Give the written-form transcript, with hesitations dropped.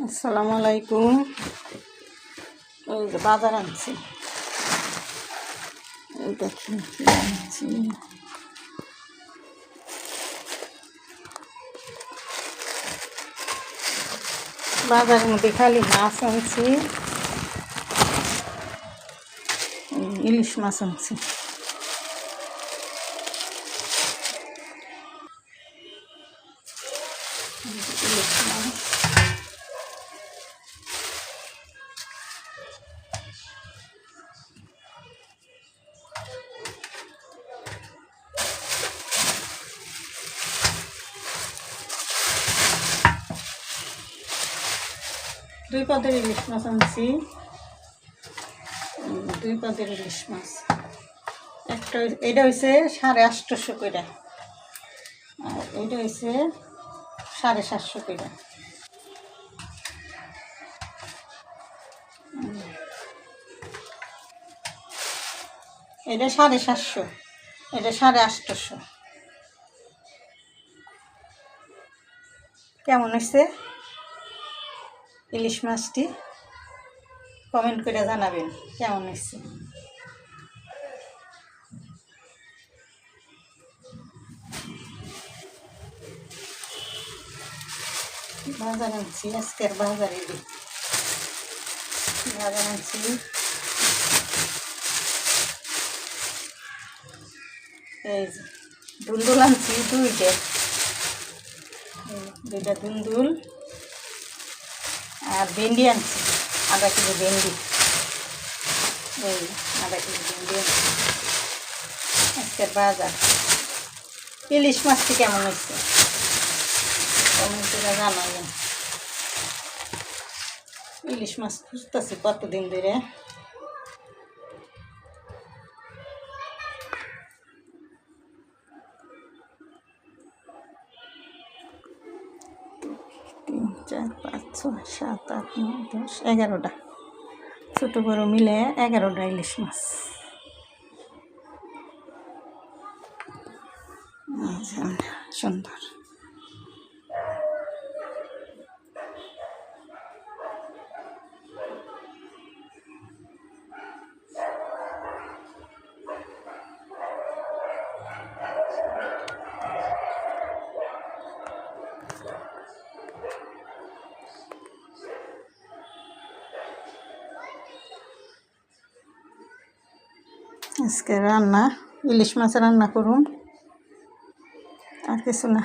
আসসালামু আলাইকুম। এই যে বাজার আনছি, এই দেখুন কি আনছি। বাজারের মধ্যে খালি মাছ আনছি, ইলিশ মাছ আনছি। ইলিশ মাছ, 2 পদের ইলিশ মাছ আনছি, 2 পদের ইলিশ মাছ। একটা এটা হয়েছে 850 করে, আর এটা হয়েছে 750 করে। এটা 750, এটা 850। কেমন হয়েছে ইলিশ মাছটি? কমেন্ট করে জানাবেন কেমন হয়েছে। বাজার আনছি, আজকের বাজারে বাজার আনছি। এই যে দুলদুল আনছি, দুইটা দুলদুল, আর ভেন্ডি আনছি আধা কিলো ভেন্ডি। এই আধা কিলো ভেন্ডি আনছি আজকের বাজার। ইলিশ মাছটি কেমন হচ্ছে কমেন্টে জানাবেন। ইলিশ মাছ খুঁজতেছি কতদিন ধরে। তিন, 4, 5, 6, 7, 8, 9, 10, 11টা, ছোটো বড়ো মিলে 11টা ইলিশ মাছ। সুন্দর। আজকে রান্না ইলিশ মাছ রান্না করুন, আর কিছু না।